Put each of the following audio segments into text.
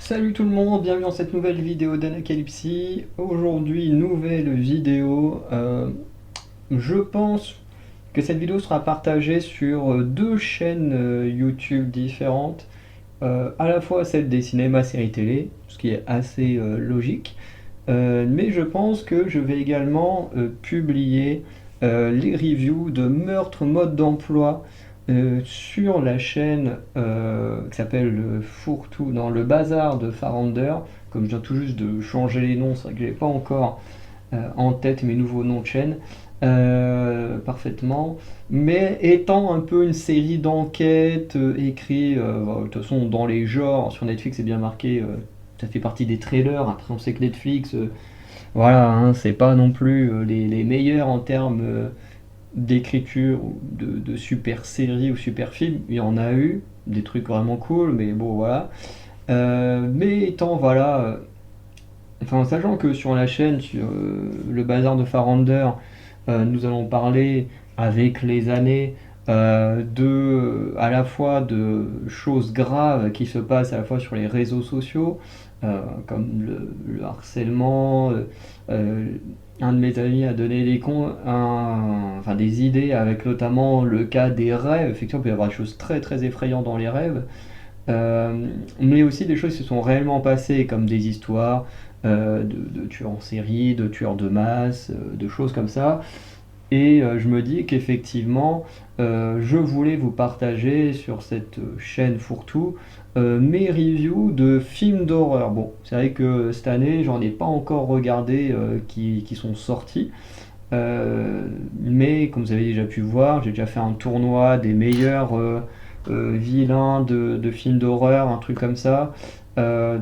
Salut tout le monde, bienvenue dans cette nouvelle vidéo d'Anacalypsie. Aujourd'hui, nouvelle vidéo. Je pense que cette vidéo sera partagée sur deux chaînes YouTube différentes. À la fois celle des cinémas séries télé, ce qui est assez logique. Mais je pense que je vais également publier les reviews de Meurtre Mode d'Emploi sur la chaîne qui s'appelle Fourre-tout, dans le bazar de Farander. Comme je viens tout juste de changer les noms, c'est vrai que j'ai pas encore en tête mes nouveaux noms de chaîne parfaitement. Mais étant un peu une série d'enquêtes écrites, de toute façon dans les genres, sur Netflix c'est bien marqué, ça fait partie des trailers. Après on sait que Netflix, voilà, hein, c'est pas non plus les meilleurs en termes d'écriture ou de super séries ou super films. Il y en a eu, des trucs vraiment cool, mais bon voilà. Mais étant voilà, enfin sachant que sur la chaîne, sur le bazar de Farander, nous allons parler avec les années à la fois de choses graves qui se passent à la fois sur les réseaux sociaux, comme le harcèlement. Euh, un de mes amis a donné enfin, des idées avec notamment le cas des rêves. Effectivement, il peut y avoir des choses très très effrayantes dans les rêves. Mais aussi des choses qui se sont réellement passées, comme des histoires de tueurs en série, de tueurs de masse, de choses comme ça. Et je me dis qu'effectivement, je voulais vous partager sur cette chaîne Fourre-tout mes reviews de films d'horreur. Bon, c'est vrai que cette année, j'en ai pas encore regardé qui sont sortis. Mais comme vous avez déjà pu voir, j'ai déjà fait un tournoi des meilleurs vilains de films d'horreur, un truc comme ça. Euh,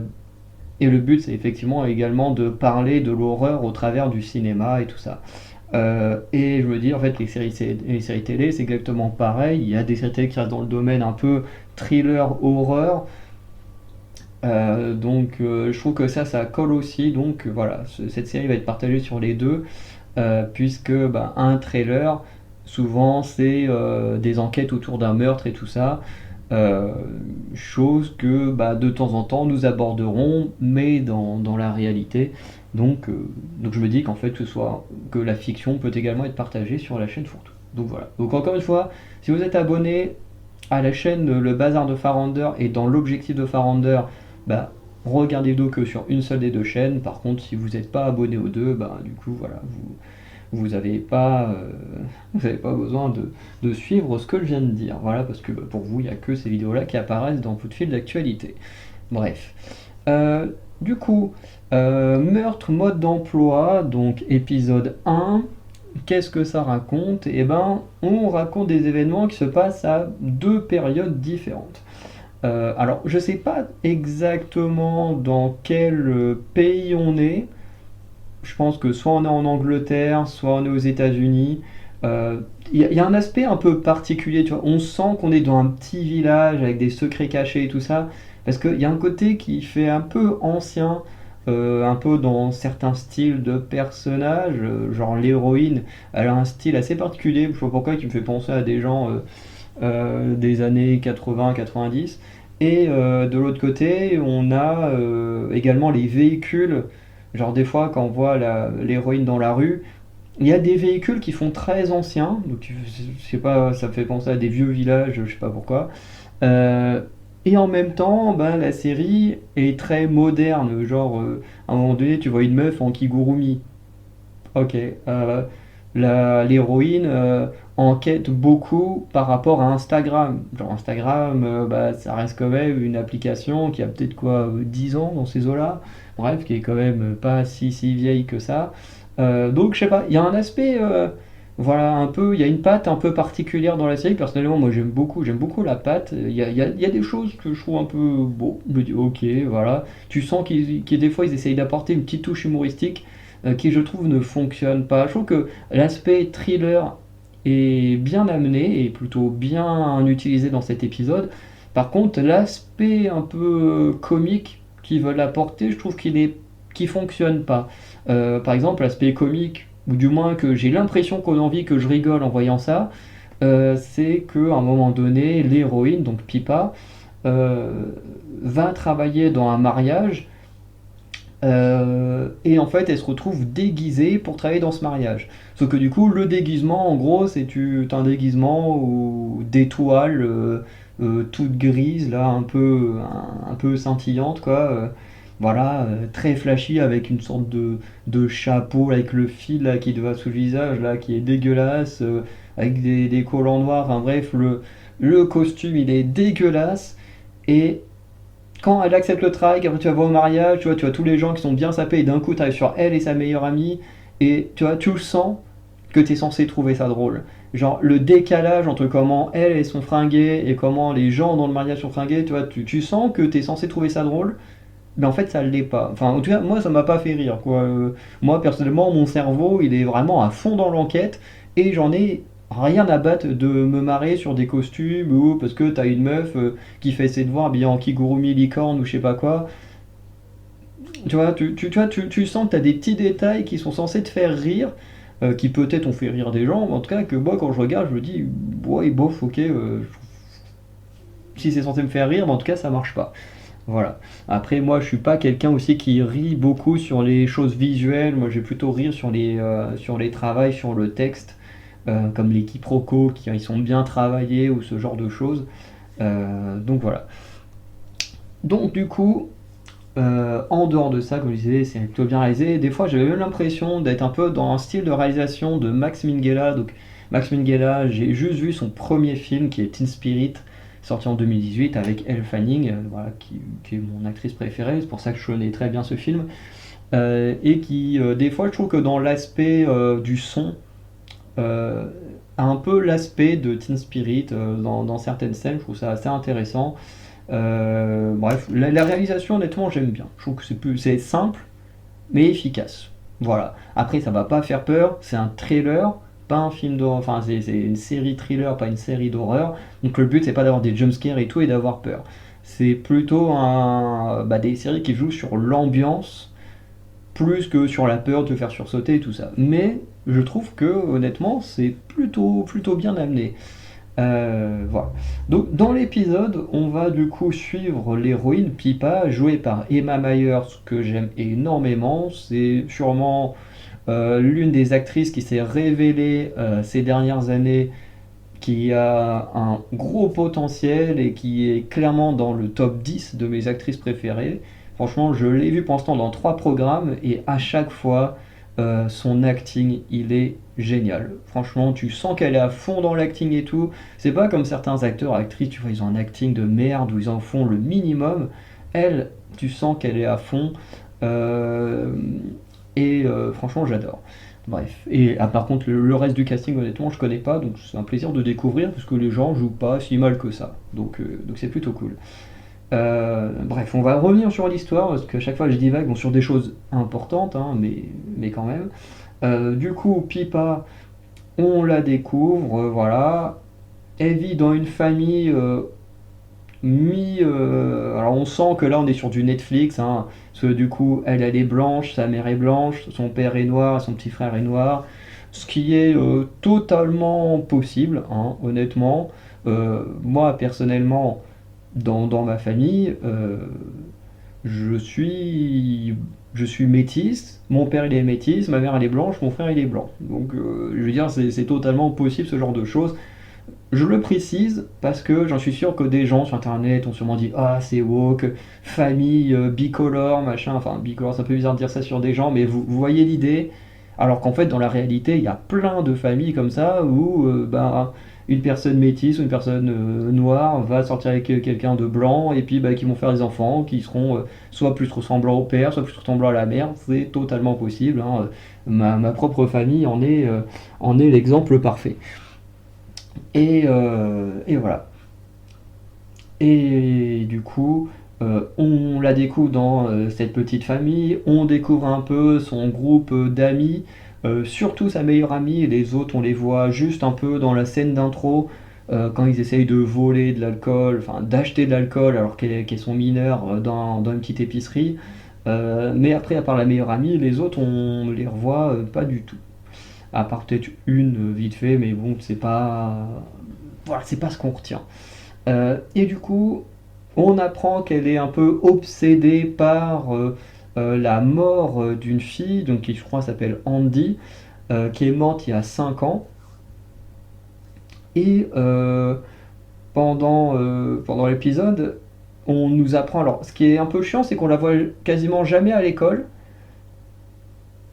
et le but, c'est effectivement également de parler de l'horreur au travers du cinéma et tout ça. Et je me dis, en fait, les séries télé, c'est exactement pareil. Il y a des séries télé qui restent dans le domaine un peu thriller, horreur. Je trouve que ça colle aussi. Donc, voilà, cette série va être partagée sur les deux, puisque bah, un trailer, souvent, c'est des enquêtes autour d'un meurtre et tout ça. Euh, Chose que bah, de temps en temps nous aborderons, mais dans la réalité. Donc je me dis qu'en fait que la fiction peut également être partagée sur la chaîne Fourtou. Donc voilà. Donc encore une fois, si vous êtes abonné à la chaîne Le Bazar de Farander et dans l'objectif de Farander, bah, regardez vidéos que sur une seule des deux chaînes. Par contre, si vous n'êtes pas abonné aux deux, bah, du coup voilà, vous n'avez pas, vous avez pas besoin de suivre ce que je viens de dire. Voilà, parce que bah, pour vous, il n'y a que ces vidéos-là qui apparaissent dans votre fil d'actualité. Bref. Euh, du coup, meurtre, mode d'emploi, donc épisode 1. Qu'est-ce que ça raconte? Eh ben, on raconte des événements qui se passent à deux périodes différentes. Alors, je ne sais pas exactement dans quel pays on est. Je pense que soit on est en Angleterre, soit on est aux États-Unis. Il y a un aspect un peu particulier, tu vois. On sent qu'on est dans un petit village avec des secrets cachés et tout ça. Parce qu'il y a un côté qui fait un peu ancien, un peu dans certains styles de personnages. Genre l'héroïne, elle a un style assez particulier, je sais pas pourquoi, qui me fait penser à des gens des années 80-90. Et de l'autre côté, on a également les véhicules. Genre des fois, quand on voit l'héroïne dans la rue, il y a des véhicules qui font très anciens. Donc je sais pas, ça me fait penser à des vieux villages, je sais pas pourquoi. Euh, et en même temps, ben, la série est très moderne. Genre, à un moment donné, tu vois une meuf en kigurumi. Ok. L'héroïne enquête beaucoup par rapport à Instagram. Genre Instagram, bah, ça reste quand même une application qui a peut-être quoi, 10 ans dans ces eaux-là. Bref, qui est quand même pas si vieille que ça. Donc je sais pas, il y a un aspect, voilà, un peu, il y a une patte un peu particulière dans la série. Personnellement, moi j'aime beaucoup la patte. Il y a des choses que je trouve un peu beau. Je me dis ok, voilà. Tu sens qu'ils des fois ils essayent d'apporter une petite touche humoristique qui je trouve ne fonctionne pas. Je trouve que l'aspect thriller est bien amené et plutôt bien utilisé dans cet épisode. Par contre, l'aspect un peu comique qu'ils veulent apporter, je trouve qu'il fonctionne pas. Par exemple, l'aspect comique, ou du moins que j'ai l'impression qu'on a envie que je rigole en voyant ça, c'est qu'à un moment donné, l'héroïne, donc Pipa, euh, va travailler dans un mariage et en fait, elle se retrouve déguisée pour travailler dans ce mariage. Sauf que du coup, le déguisement, en gros, c'est t'as un déguisement d'étoiles toutes grises, là, un peu scintillantes, quoi. Voilà, très flashy avec une sorte de chapeau là, avec le fil là, qui te va sous le visage, là, qui est dégueulasse, avec des collants noirs. Enfin bref, le costume, il est dégueulasse. Et quand elle accepte le travail, qu'après tu vas voir au mariage, tu vois tous les gens qui sont bien sapés et d'un coup tu arrives sur elle et sa meilleure amie et tu vois, tu le sens que tu es censé trouver ça drôle. Genre le décalage entre comment elles sont fringuées et comment les gens dans le mariage sont fringués, tu vois, tu sens que tu es censé trouver ça drôle, mais en fait ça l'est pas. Enfin en tout cas moi ça m'a pas fait rire quoi. Moi personnellement mon cerveau il est vraiment à fond dans l'enquête et j'en ai rien à battre de me marrer sur des costumes ou parce que t'as une meuf qui fait ses devoirs habillée en kigurumi licorne ou je sais pas quoi. Tu vois, tu sens que t'as des petits détails qui sont censés te faire rire, qui peut-être ont fait rire des gens, mais en tout cas que moi quand je regarde je me dis ouais bof ok si c'est censé me faire rire mais en tout cas ça marche pas. Voilà. Après, moi, je suis pas quelqu'un aussi qui rit beaucoup sur les choses visuelles. Moi, je vais plutôt rire sur les travails, sur le texte, comme les quiproquos qui ils sont bien travaillés ou ce genre de choses. Donc voilà. Donc du coup, en dehors de ça, comme je disais, c'est plutôt bien réalisé. Des fois, j'avais même l'impression d'être un peu dans un style de réalisation de Max Minghella. Donc, Max Minghella, j'ai juste vu son premier film qui est Teen Spirit, sorti en 2018 avec Elle Fanning, voilà, qui est mon actrice préférée. C'est pour ça que je connais très bien ce film. Et qui, des fois, je trouve que dans l'aspect du son, euh, a un peu l'aspect de Teen Spirit dans certaines scènes. Je trouve ça assez intéressant. Bref, la réalisation, honnêtement, j'aime bien. Je trouve que c'est simple, mais efficace. Voilà. Après, ça va pas faire peur. C'est un trailer, pas un film d'horreur. Enfin, c'est une série thriller, pas une série d'horreur. Donc le but, c'est pas d'avoir des jumpscares et tout et d'avoir peur. C'est plutôt des séries qui jouent sur l'ambiance plus que sur la peur de te faire sursauter et tout ça. Mais je trouve que, honnêtement, c'est plutôt bien amené. Voilà. Donc dans l'épisode, on va du coup suivre l'héroïne Pipa, jouée par Emma Myers, que j'aime énormément. C'est sûrement l'une des actrices qui s'est révélée ces dernières années, qui a un gros potentiel et qui est clairement dans le top 10 de mes actrices préférées. Franchement, je l'ai vue pour l'instant dans 3 programmes et à chaque fois, son acting, il est génial. Franchement, tu sens qu'elle est à fond dans l'acting et tout. C'est pas comme certains acteurs, actrices, tu vois, ils ont un acting de merde où ils en font le minimum. Elle, tu sens qu'elle est à fond. Euh, Franchement, j'adore. Bref. Et par contre, le reste du casting, honnêtement, je connais pas, donc c'est un plaisir de découvrir parce que les gens jouent pas si mal que ça. Donc c'est plutôt cool. Bref, on va revenir sur l'histoire parce qu'à chaque fois je divague bon, sur des choses importantes, hein, mais quand même. Du coup, Pipa, on la découvre, voilà. Elle vit dans une famille alors on sent que là on est sur du Netflix, hein, parce que du coup elle est blanche, sa mère est blanche, son père est noir, son petit frère est noir, ce qui est totalement possible, hein, honnêtement. Moi personnellement, dans ma famille, je suis, je suis métisse, mon père il est métisse, ma mère elle est blanche, mon frère il est blanc. Donc je veux dire c'est totalement possible ce genre de choses. Je le précise parce que j'en suis sûr que des gens sur internet ont sûrement dit ah c'est woke, famille bicolore, machin, enfin bicolore c'est un peu bizarre de dire ça sur des gens, mais vous voyez l'idée, alors qu'en fait dans la réalité il y a plein de familles comme ça où une personne métisse ou une personne noire va sortir avec quelqu'un de blanc et puis qui vont faire des enfants qui seront soit plus ressemblants au père, soit plus ressemblants à la mère, c'est totalement possible, hein. Ma propre famille en est l'exemple parfait. Et voilà. Et du coup, on la découvre dans cette petite famille, on découvre un peu son groupe d'amis, surtout sa meilleure amie, et les autres on les voit juste un peu dans la scène d'intro, quand ils essayent de voler de l'alcool, enfin d'acheter de l'alcool alors qu'elles sont mineures dans une petite épicerie. Mais après, à part la meilleure amie, les autres on les revoit pas du tout. À part peut-être une vite fait, mais bon, c'est pas. Voilà, c'est pas ce qu'on retient. Et du coup, On apprend qu'elle est un peu obsédée par la mort d'une fille, donc qui je crois s'appelle Andy, qui est morte il y a 5 ans. Et pendant l'épisode, on nous apprend. Alors, ce qui est un peu chiant, c'est qu'on la voit quasiment jamais à l'école,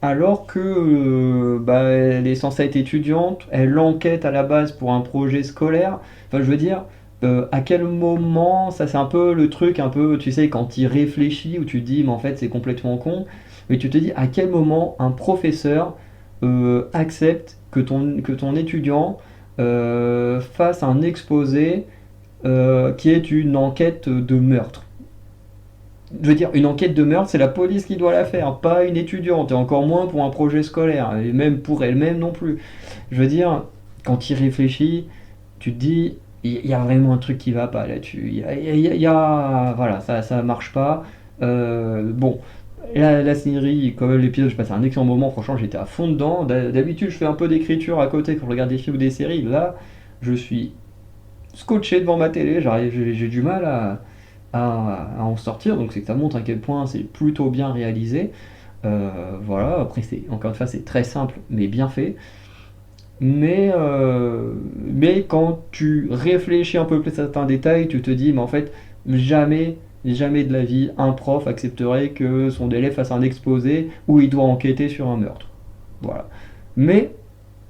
alors que bah, elle est censée être étudiante, elle enquête à la base pour un projet scolaire. Enfin, je veux dire, à quel moment, ça c'est un peu le truc, un peu, tu sais, quand tu y réfléchis, où tu te dis, mais en fait c'est complètement con, mais tu te dis à quel moment un professeur accepte que ton étudiant fasse un exposé qui est une enquête de meurtre. Je veux dire, une enquête de meurtre, c'est la police qui doit la faire, pas une étudiante, et encore moins pour un projet scolaire, et même pour elle-même non plus. Je veux dire, quand tu y réfléchis, tu te dis, il y a vraiment un truc qui va pas là-dessus. Voilà, ça marche pas. Bon, la série, comme l'épisode, je passais un excellent moment, franchement, j'étais à fond dedans. D'habitude, je fais un peu d'écriture à côté quand je regarde des films ou des séries. Là, je suis scotché devant ma télé, j'ai du mal à en sortir, donc c'est que ça montre à quel point c'est plutôt bien réalisé. Voilà, après encore une fois c'est très simple mais bien fait. Mais quand tu réfléchis un peu plus à certains détails, tu te dis mais en fait jamais, jamais de la vie un prof accepterait que son élève fasse un exposé où il doit enquêter sur un meurtre. Voilà. Mais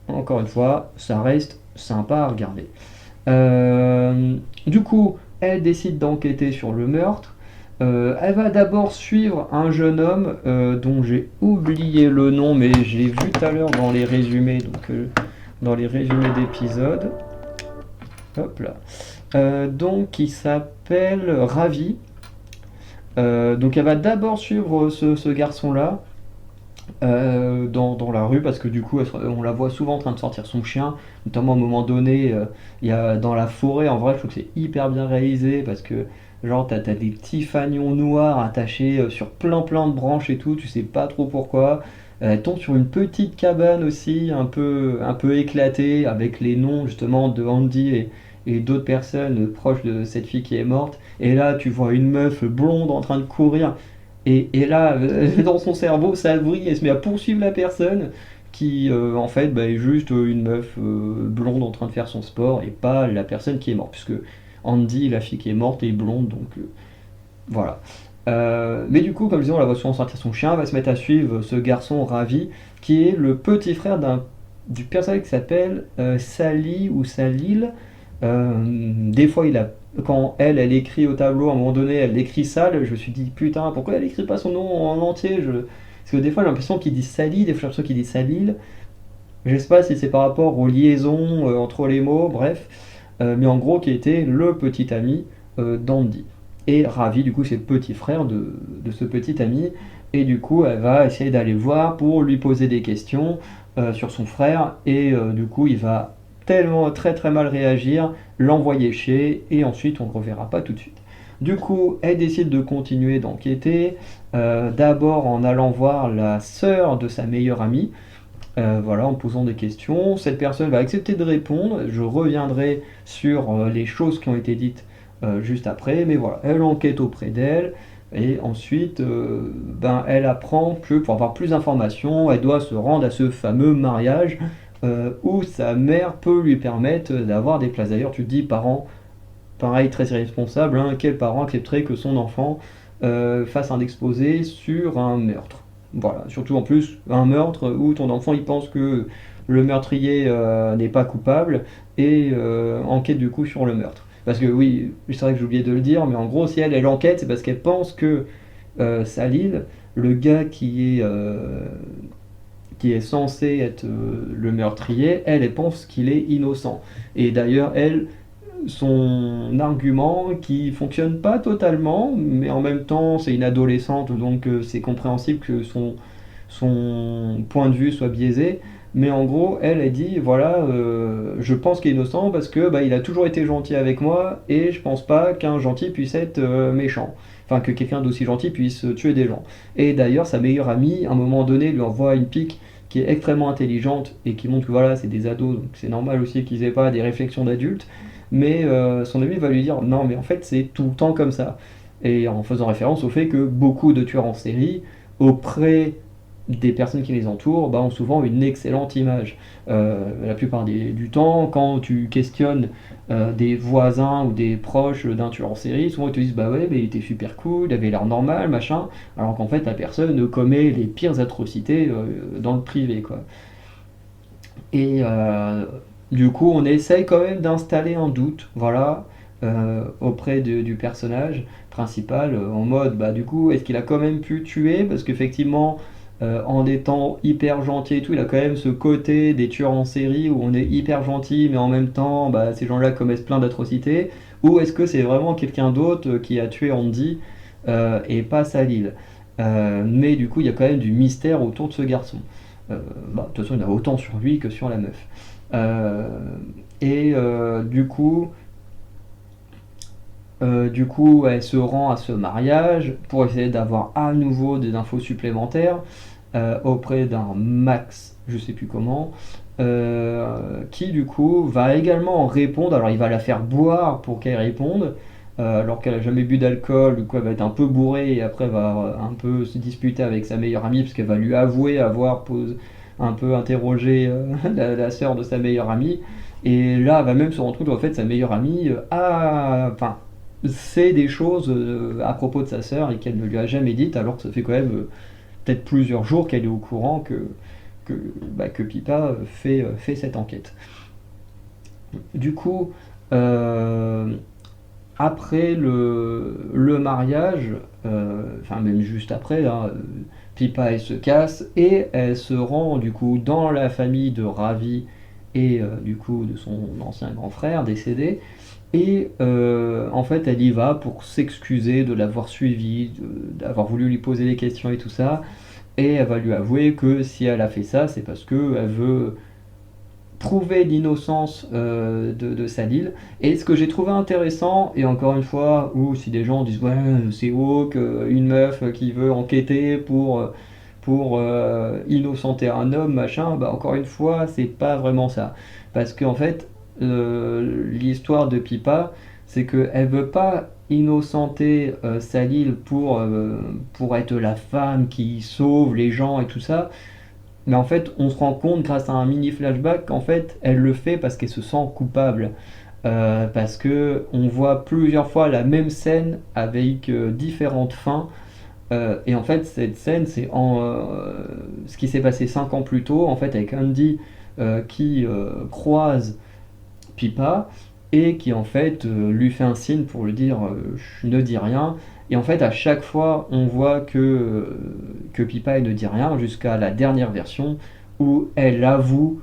encore une fois, ça reste sympa à regarder. Du coup, elle décide d'enquêter sur le meurtre. Elle va d'abord suivre un jeune homme dont j'ai oublié le nom, mais je l'ai vu tout à l'heure dans les résumés, donc dans les résumés d'épisodes. Hop là. Donc, qui s'appelle Ravi. Donc, elle va d'abord suivre ce garçon-là dans la rue parce que du coup on la voit souvent en train de sortir son chien, notamment à un moment donné il y a dans la forêt. En vrai je trouve que c'est hyper bien réalisé parce que genre t'as des petits fanions noirs attachés sur plein de branches et tout, tu sais pas trop pourquoi. Elle tombe sur une petite cabane aussi un peu éclatée avec les noms justement de Andy et d'autres personnes proches de cette fille qui est morte, et là tu vois une meuf blonde en train de courir. Et là, dans son cerveau, ça brille et se met à poursuivre la personne qui, en fait, bah, est juste une meuf blonde en train de faire son sport et pas la personne qui est morte. Puisque Andy, la fille qui est morte, est blonde, donc voilà. Mais du coup, comme je disais, on la voit souvent sortir son chien, elle va se mettre à suivre ce garçon Ravi, qui est le petit frère du personnage qui s'appelle Sally ou Salil. Des fois, quand elle écrit au tableau, à un moment donné, elle écrit Sal, je me suis dit putain, pourquoi elle écrit pas son nom en entier. Parce que des fois, j'ai l'impression qu'il dit Sally, des fois, j'ai l'impression qu'il dit Salil. Je sais pas si c'est par rapport aux liaisons entre les mots, bref. Mais en gros, qui était le petit ami d'Andy. Et Ravi, du coup, c'est le petit frère de ce petit ami. Et du coup, elle va essayer d'aller le voir pour lui poser des questions sur son frère. Et du coup, il va tellement très très mal réagir, l'envoyer chier, et ensuite on ne le reverra pas tout de suite. Du coup, elle décide de continuer d'enquêter, d'abord en allant voir la sœur de sa meilleure amie, voilà, en posant des questions. Cette personne va accepter de répondre, je reviendrai sur les choses qui ont été dites juste après, mais voilà, elle enquête auprès d'elle, et ensuite, ben, elle apprend que pour avoir plus d'informations, elle doit se rendre à ce fameux mariage où sa mère peut lui permettre d'avoir des places. D'ailleurs, tu te dis, parents, pareil, très irresponsable, hein, quel parent accepterait que son enfant fasse un exposé sur un meurtre? Voilà, surtout en plus, un meurtre où ton enfant il pense que le meurtrier n'est pas coupable et enquête du coup sur le meurtre. Parce que oui, c'est vrai que j'ai oublié de le dire, mais en gros, si elle enquête, c'est parce qu'elle pense que Salil, le gars qui est censé être le meurtrier, elle pense qu'il est innocent. Et d'ailleurs, elle, son argument qui fonctionne pas totalement, mais en même temps, c'est une adolescente, donc c'est compréhensible que son point de vue soit biaisé. Mais en gros, elle dit voilà, je pense qu'il est innocent parce que bah, il a toujours été gentil avec moi et je pense pas qu'un gentil puisse être méchant. Enfin, que quelqu'un d'aussi gentil puisse tuer des gens. Et d'ailleurs, sa meilleure amie, à un moment donné, lui envoie une pique qui est extrêmement intelligente et qui montre que voilà, c'est des ados, donc c'est normal aussi qu'ils aient pas des réflexions d'adultes. mais son ami va lui dire non, mais en fait, c'est tout le temps comme ça. Et en faisant référence au fait que beaucoup de tueurs en série, auprès des personnes qui les entourent, bah, ont souvent une excellente image. La plupart du temps, quand tu questionnes des voisins ou des proches d'un tueur en série, souvent ils te disent bah ouais, mais il était super cool, il avait l'air normal, machin, alors qu'en fait la personne commet les pires atrocités dans le privé, quoi. Et du coup, on essaye quand même d'installer un doute, voilà, auprès du personnage principal, en mode, bah du coup, est-ce qu'il a quand même pu tuer? Parce qu'effectivement, en étant hyper gentil et tout, il a quand même ce côté des tueurs en série où on est hyper gentil, mais en même temps, bah, ces gens-là commettent plein d'atrocités. Ou est-ce que c'est vraiment quelqu'un d'autre qui a tué Andy et pas Salil? Mais du coup, il y a quand même du mystère autour de ce garçon. Euh, Bah, de toute façon, il y en a autant sur lui que sur la meuf. Euh, et du coup, elle se rend à ce mariage pour essayer d'avoir à nouveau des infos supplémentaires auprès d'un Max, je sais plus comment, qui du coup va également répondre. Alors il va la faire boire pour qu'elle réponde, alors qu'elle a jamais bu d'alcool, du coup elle va être un peu bourrée et après va un peu se disputer avec sa meilleure amie parce qu'elle va lui avouer avoir un peu interrogé la sœur de sa meilleure amie. Et là, elle va même se rendre compte qu'en fait, sa meilleure amie enfin, sait des choses à propos de sa sœur et qu'elle ne lui a jamais dites, alors que ça fait quand même peut-être plusieurs jours qu'elle est au courant que Pipa fait cette enquête. Du coup, euh, après le mariage, enfin même juste après, hein, Pipa elle se casse et elle se rend du coup dans la famille de Ravi et du coup de son ancien grand frère décédé. Et en fait, elle y va pour s'excuser de l'avoir suivi, d'avoir voulu lui poser des questions et tout ça. Et elle va lui avouer que si elle a fait ça, c'est parce qu'elle veut prouver l'innocence de Salil. Et ce que j'ai trouvé intéressant, et encore une fois, où si des gens disent ouais, c'est woke, une meuf qui veut enquêter pour innocenter un homme, machin, bah encore une fois, c'est pas vraiment ça. Parce qu'en fait, l'histoire de Pipa, c'est qu'elle veut pas innocenter Salil pour être la femme qui sauve les gens et tout ça, mais en fait, on se rend compte grâce à un mini flashback qu'en fait, elle le fait parce qu'elle se sent coupable. Parce que on voit plusieurs fois la même scène avec différentes fins. Et en fait, cette scène, c'est ce qui s'est passé 5 ans plus tôt, en fait, avec Andy qui croise Pipa et qui en fait lui fait un signe pour lui dire je ne dis rien. Et en fait, à chaque fois, on voit que Pipa elle ne dit rien jusqu'à la dernière version où elle avoue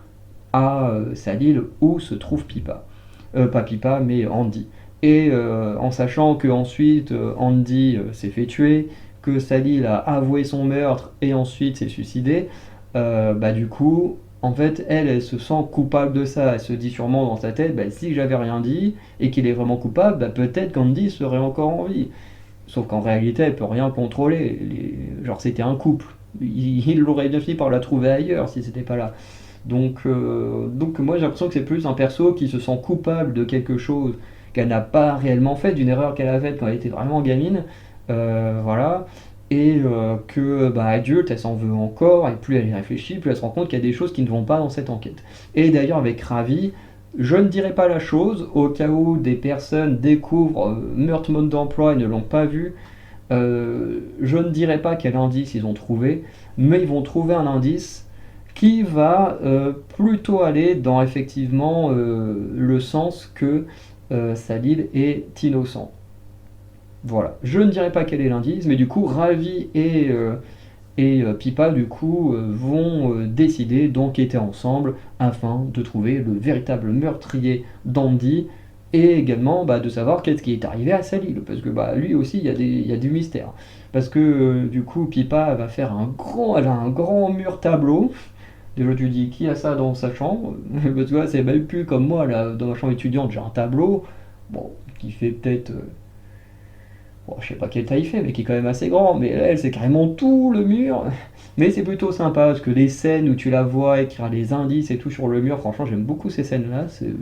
à Salil où se trouve Pipa. Pas Pipa, mais Andy. Et en sachant que ensuite Andy s'est fait tuer, que Salil a avoué son meurtre et ensuite s'est suicidé, bah du coup, en fait, elle se sent coupable de ça. Elle se dit sûrement dans sa tête, bah, si j'avais rien dit et qu'il est vraiment coupable, bah, peut-être qu'Andy serait encore en vie. Sauf qu'en réalité, elle peut rien contrôler. Genre, c'était un couple. Il l'aurait bien fini par la trouver ailleurs si c'était pas là. Donc moi j'ai l'impression que c'est plus un perso qui se sent coupable de quelque chose qu'elle n'a pas réellement fait, d'une erreur qu'elle a faite quand elle était vraiment gamine, voilà, et que bah, adulte elle s'en veut encore, et plus elle y réfléchit, plus elle se rend compte qu'il y a des choses qui ne vont pas dans cette enquête. Et d'ailleurs avec Ravi, je ne dirai pas la chose, au cas où des personnes découvrent meurtre mode d'emploi et ne l'ont pas vu, je ne dirai pas quel indice ils ont trouvé, mais ils vont trouver un indice qui va plutôt aller dans effectivement le sens que Salil est innocent. Voilà. Je ne dirai pas quel est l'indice, mais du coup, Ravi et Pipa du coup vont décider d'enquêter ensemble afin de trouver le véritable meurtrier d'Andy et également bah, de savoir qu'est-ce qui est arrivé à Salil parce que bah, lui aussi il y a du mystère parce que du coup Pipa va faire elle a un grand mur tableau. Déjà, tu dis qui a ça dans sa chambre? Parce que là, c'est même plus comme moi, là, dans ma chambre étudiante, j'ai un tableau, bon, qui fait peut-être, bon, je sais pas quelle taille il fait, mais qui est quand même assez grand. Mais là, elle, c'est carrément tout le mur. Mais c'est plutôt sympa parce que les scènes où tu la vois écrire les indices et tout sur le mur, franchement, j'aime beaucoup ces scènes-là. De toute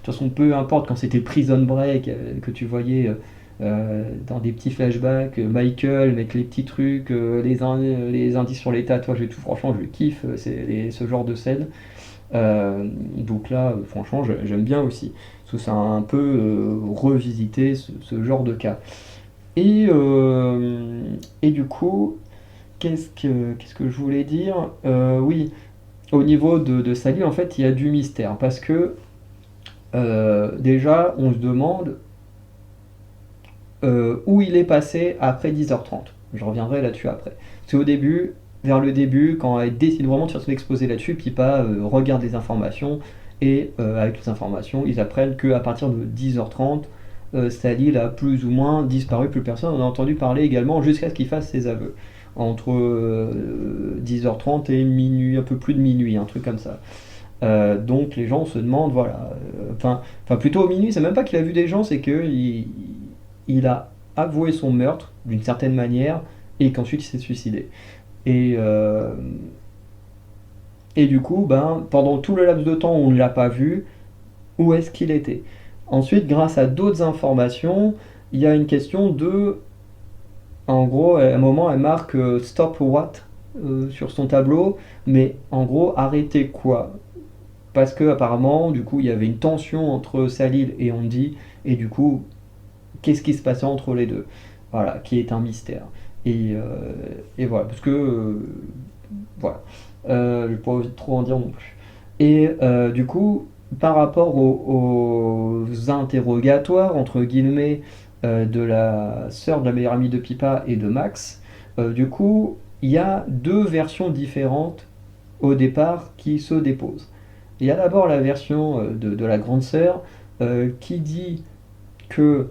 façon, peu importe quand c'était Prison Break, que tu voyais dans des petits flashbacks, Michael avec les petits trucs, les indices sur les tatouages et tout, franchement, je kiffe ce genre de scène. Donc là, franchement, j'aime bien aussi. Parce que ça a un peu revisité ce genre de cas. Et, euh, et du coup, qu'est-ce que je voulais dire? Oui, au niveau de Sally, en fait, il y a du mystère. Parce que déjà, on se demande où il est passé après 10h30. Je reviendrai là-dessus après. C'est au début, vers le début, quand elle décide vraiment de faire son exposé là-dessus, Pipa regarde les informations, et avec les informations, ils apprennent qu'à partir de 10h30, Sally a plus ou moins disparu, plus personne n'en a entendu parler également, jusqu'à ce qu'il fasse ses aveux. Entre 10h30 et minuit, un peu plus de minuit, un truc comme ça. Donc les gens se demandent, voilà, enfin plutôt au minuit, c'est même pas qu'il a vu des gens, c'est que il a avoué son meurtre d'une certaine manière et qu'ensuite il s'est suicidé. Et, euh, et du coup, ben, pendant tout le laps de temps où on ne l'a pas vu, où est-ce qu'il était? Ensuite, grâce à d'autres informations, il y a une question de, en gros, à un moment, elle marque stop what sur son tableau, mais en gros, arrêter quoi? Parce que apparemment, du coup, il y avait une tension entre Salil et Andy, et du coup, qu'est-ce qui se passait entre les deux? Voilà, qui est un mystère. Et voilà, parce que voilà, je ne vais pas trop en dire non plus. Et du coup, par rapport aux interrogatoires entre guillemets de la sœur de la meilleure amie de Pipa et de Max, du coup, il y a deux versions différentes au départ qui se déposent. Il y a d'abord la version de la grande sœur qui dit que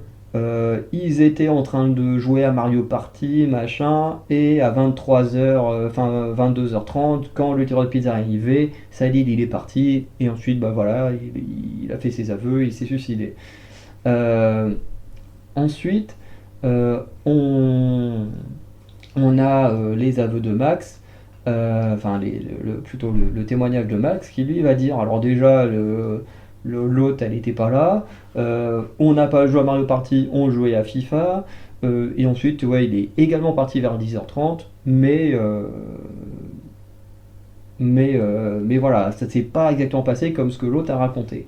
ils étaient en train de jouer à Mario Party, machin, et à 23h, enfin 22h30, quand le tireur de pizza est arrivé, Salil il est parti, et ensuite, bah voilà, il a fait ses aveux, il s'est suicidé. Euh, Ensuite, on a les aveux de Max, enfin plutôt le témoignage de Max qui lui va dire, alors déjà l'autre elle n'était pas là, on n'a pas joué à Mario Party, on jouait à FIFA, et ensuite ouais, il est également parti vers 10h30, mais voilà, ça s'est pas exactement passé comme ce que l'autre a raconté.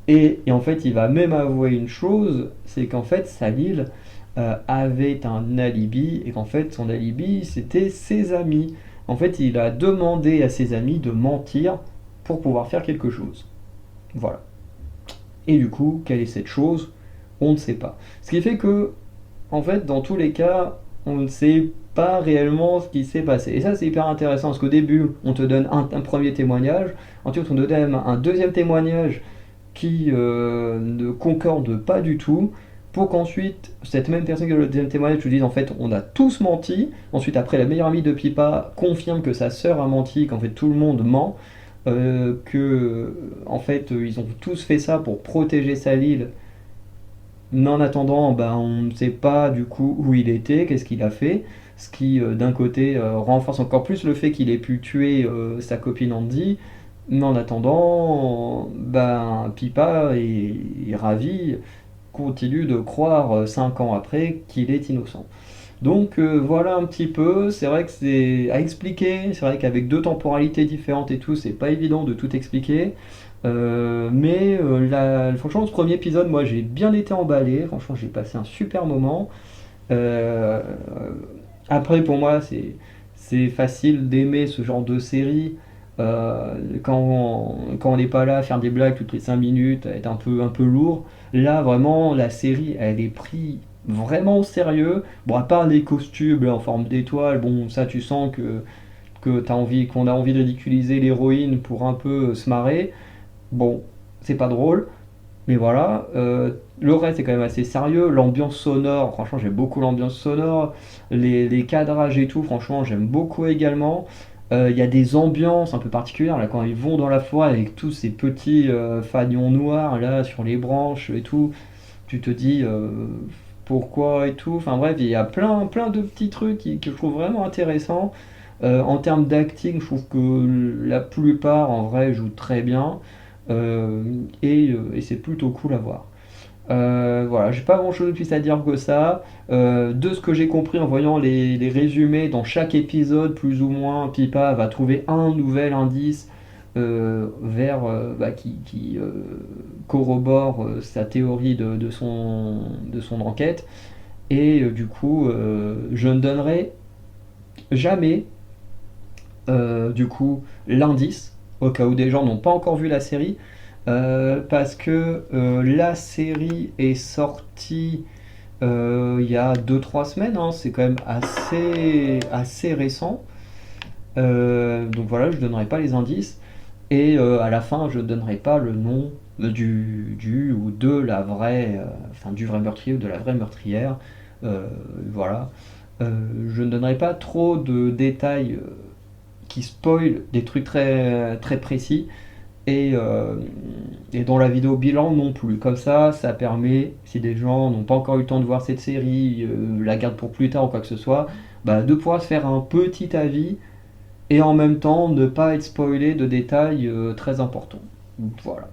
Et en fait, il va même avouer une chose, c'est qu'en fait, Salil avait un alibi, et qu'en fait, son alibi, c'était ses amis. En fait, il a demandé à ses amis de mentir pour pouvoir faire quelque chose. Voilà. Et du coup, quelle est cette chose? On ne sait pas. Ce qui fait que, en fait, dans tous les cas, on ne sait pas réellement ce qui s'est passé. Et ça, c'est hyper intéressant, parce qu'au début, on te donne un premier témoignage, ensuite on te donne un deuxième témoignage qui ne concordent pas du tout, pour qu'ensuite cette même personne qui a le deuxième témoignage te dise en fait on a tous menti. Ensuite après la meilleure amie de Pipa confirme que sa sœur a menti, qu'en fait tout le monde ment, que en fait ils ont tous fait ça pour protéger Salil, mais en attendant bah, on ne sait pas du coup où il était, qu'est-ce qu'il a fait, ce qui d'un côté renforce encore plus le fait qu'il ait pu tuer sa copine Andy. Mais en attendant, ben, Pipa est ravi, continue de croire 5 ans après qu'il est innocent. Donc voilà un petit peu, c'est vrai que c'est à expliquer, c'est vrai qu'avec deux temporalités différentes et tout, c'est pas évident de tout expliquer. Franchement, ce premier épisode, moi j'ai bien été emballé, franchement j'ai passé un super moment. Euh, Après, pour moi, c'est facile d'aimer ce genre de série quand on n'est pas là à faire des blagues toutes les 5 minutes, à être un peu lourd. Là, vraiment, la série, elle est prise vraiment au sérieux. Bon, à part les costumes là, en forme d'étoile, bon, ça, tu sens qu'on a envie de ridiculiser l'héroïne pour un peu se marrer. Bon, c'est pas drôle. Mais voilà, le reste est quand même assez sérieux. L'ambiance sonore, franchement, j'aime beaucoup l'ambiance sonore. Les cadrages et tout, franchement, j'aime beaucoup également. Il y a des ambiances un peu particulières là quand ils vont dans la forêt avec tous ces petits fanions noirs là sur les branches et tout. Tu te dis pourquoi et tout. Enfin bref, il y a plein de petits trucs que je trouve vraiment intéressants. En termes d'acting, je trouve que la plupart en vrai jouent très bien euh, et c'est plutôt cool à voir. Voilà, j'ai pas grand chose de plus à dire que ça. De ce que j'ai compris en voyant les résumés, dans chaque épisode, plus ou moins, Pipa va trouver un nouvel indice qui corrobore sa théorie de son enquête. Et du coup, je ne donnerai jamais du coup l'indice, au cas où des gens n'ont pas encore vu la série, parce que la série est sortie il y a 2 3 semaines, hein, c'est quand même assez récent. Donc voilà, je ne donnerai pas les indices. Et à la fin, je ne donnerai pas le nom du ou de la vraie, enfin du vrai meurtrier ou de la vraie meurtrière. Euh, voilà. Je ne donnerai pas trop de détails qui spoilent des trucs très précis et, et dans la vidéo bilan non plus. Comme ça permet, si des gens n'ont pas encore eu le temps de voir cette série, la gardent pour plus tard ou quoi que ce soit, bah, de pouvoir se faire un petit avis et en même temps ne pas être spoilé de détails très importants. Voilà.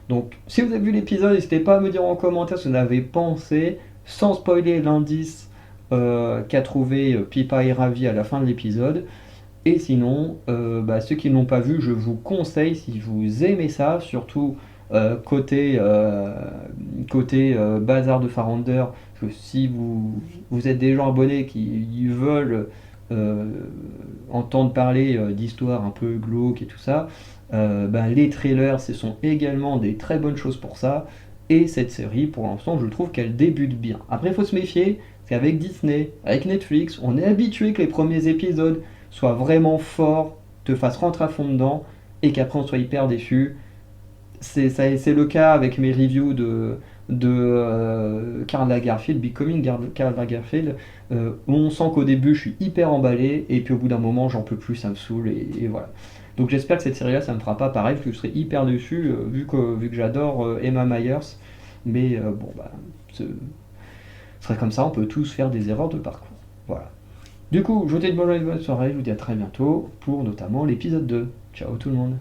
Donc, si vous avez vu l'épisode, n'hésitez pas à me dire en commentaire ce que vous en avez pensé, sans spoiler l'indice qu'a trouvé Pipa et Ravi à la fin de l'épisode. Et sinon, ceux qui ne l'ont pas vu, je vous conseille, si vous aimez ça, surtout côté bazar de Farander, que si vous êtes des gens abonnés qui veulent euh, entendre parler d'histoires un peu glauques et tout ça, les trailers, ce sont également des très bonnes choses pour ça. Et cette série, pour l'instant, je trouve qu'elle débute bien. Après, il faut se méfier, c'est avec Disney, avec Netflix, on est habitué que les premiers épisodes soit vraiment fort, te fasse rentrer à fond dedans, et qu'après on soit hyper déçu. C'est le cas avec mes reviews de Karl Lagerfeld, Becoming Karl Lagerfeld, où on sent qu'au début je suis hyper emballé, et puis au bout d'un moment j'en peux plus, ça me saoule, et voilà. Donc j'espère que cette série-là, ça me fera pas pareil, parce que je serai hyper déçu, vu que j'adore Emma Myers, mais bon, bah, ce serait comme ça, on peut tous faire des erreurs de parcours. Voilà. Du coup, je vous souhaite une bonne soirée, je vous dis à très bientôt pour notamment l'épisode 2. Ciao tout le monde.